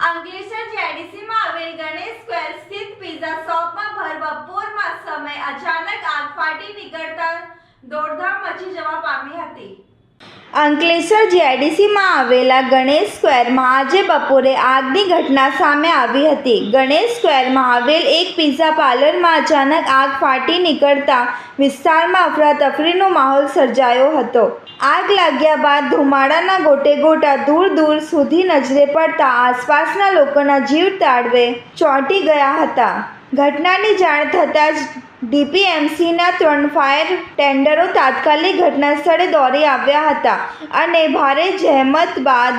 અંકલેશ્વર જેડીસીમાં આવેલ ગણેશ સ્ક્વેર સ્થિત પિઝા શોપમાં ભરબપોરમાં સમયે અચાનક આગ ફાટી નીકળતા દોડધામ મચી જવા પામી હતી। અંકલેશ્વર જેડીસીમાં આવેલા ગણેશ સ્ક્વેરમાં આજે બપોરે આગની ઘટના સામે આવી હતી। ગણેશ સ્ક્વેરમાં આવેલ એક પિઝા પાર્લરમાં અચાનક આગ ફાટી નીકળતા વિસ્તારમાં અફરાતફરીનો માહોલ સર્જાયો હતો। આગ લાગ્યા બાદ ધુમાડાના ગોટેગોટા દૂર દૂર સુધી નજરે પડતા આસપાસના લોકોના જીવ તાળવે ચોંટી ગયા હતા। ઘટનાની જાણ થતાં જ ડીપીએમસીના 3 ફાયર ટેન્ડરો તાત્કાલિક ઘટના સ્થળે દોડી આવ્યા હતા અને ભારે જહેમત બાદ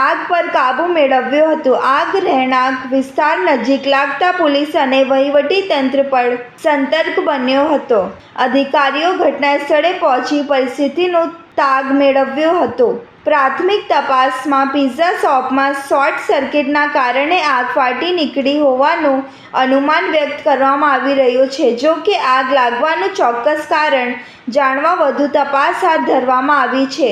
આગ પર કાબૂ મેળવ્યો હતો। આગ રહેણાંક વિસ્તાર નજીક લાગતા પોલીસ અને વહીવટી તંત્ર પણ સતર્ક બન્યો હતો। અધિકારીઓ ઘટના સ્થળે પહોંચી પરિસ્થિતિનો તાગ મેળવ્યો હતો। પ્રાથમિક તપાસમાં પિઝા શોપમાં શોર્ટ સર્કિટના કારણે આગ ફાટી નીકળી હોવાનું અનુમાન વ્યક્ત કરવામાં આવી રહ્યું છે। જો કે આગ લાગવાનું ચોક્કસ કારણ જાણવા વધુ તપાસ હાથ ધરવામાં આવી છે।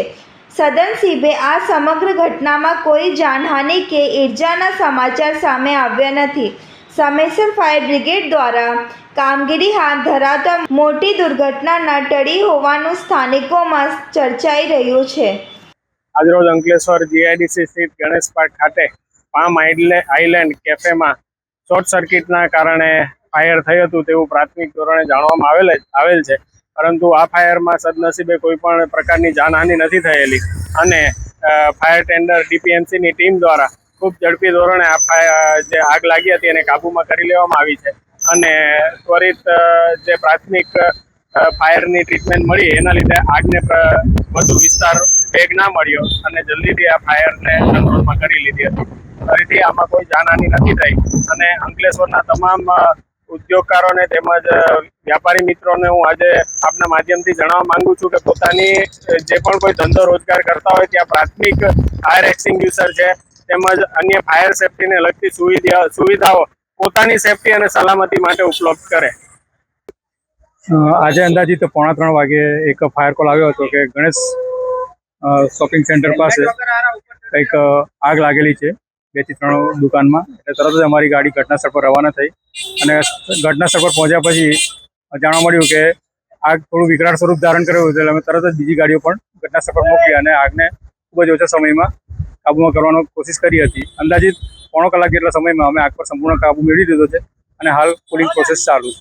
સદનસીબે આ સમગ્ર ઘટનામાં કોઈ જાનહાનિ કે ઈજાના સમાચાર સામે આવ્યા નથી। સમયસર ફાયર બ્રિગેડ દ્વારા કામગીરી હાથ ધરાતા મોટી દુર્ઘટના ટળી હોવાનું સ્થાનિકોમાં ચર્ચાઈ રહ્યું છે। આજરોજ અંકલેશ્વર જીઆઈડીસી સ્થિત ગણેશ પાર્ક ખાતે પામ આઇલેન્ડ કેફેમાં શોર્ટ સર્કિટના કારણે ફાયર થયું હતું તેવું પ્રાથમિક ધોરણે જાણવામાં આવેલ છે, પરંતુ આ ફાયરમાં સદનસીબે કોઈ પણ પ્રકારની જાનહાનિ નથી થયેલી અને ફાયર ટેન્ડર ડીપીએમસીની ટીમ દ્વારા ખૂબ ઝડપી ધોરણે જે આગ લાગી હતી એને કાબૂમાં કરી લેવામાં આવી છે અને ત્વરિત જે પ્રાથમિક ફાયરની ટ્રીટમેન્ટ મળી એના લીધે આગને વધુ વિસ્તાર વેગ ના મળ્યો અને જલ્દીથી આ ફાયરને કંટ્રોલમાં કરી લીધી હતી। ફરીથી આમાં કોઈ જાનહાનિ નથી થઈ અને અંકલેશ્વરના તમામ ઉદ્યોગકારોને તેમજ વ્યાપારી મિત્રોને હું આજે આપના માધ્યમથી જણાવવા માંગુ છું કે પોતાની જે પણ કોઈ ધંધો રોજગાર કરતા હોય ત્યાં પ્રાથમિક ફાયર એક્સટિંગ્યુશર છે તેમજ અન્ય ફાયર સેફટીને લગતી સુવિધાઓ પોતાની સેફટી અને સલામતી માટે ઉપલબ્ધ કરે। આજે અંદાજિત 2:45 વાગે એક ફાયર કોલ આવ્યો હતો કે ગણેશ શોપિંગ સેન્ટર પાસે કંઈક આગ લાગેલી છે 2 થી 3 દુકાનમાં। એટલે તરત જ અમારી ગાડી ઘટના સ્થળ પર રવાના થઈ અને ઘટના સ્થળ પર પહોંચ્યા પછી જાણવા મળ્યું કે આગ થોડું વિકરાળ સ્વરૂપ ધારણ કર્યું હતું। એટલે અમે તરત જ બીજી ગાડીઓ પણ ઘટના સ્થળ પર મોકલી અને આગને ખૂબ જ ઓછા સમયમાં કાબૂમાં કરવાનો કોશિશ કરી હતી। અંદાજિત 1/4 કલાક જેટલા સમયમાં અમે આગ પર સંપૂર્ણ કાબૂ મેળવી દીધો છે અને હાલ કુલિંગ પ્રોસેસ ચાલુ છે।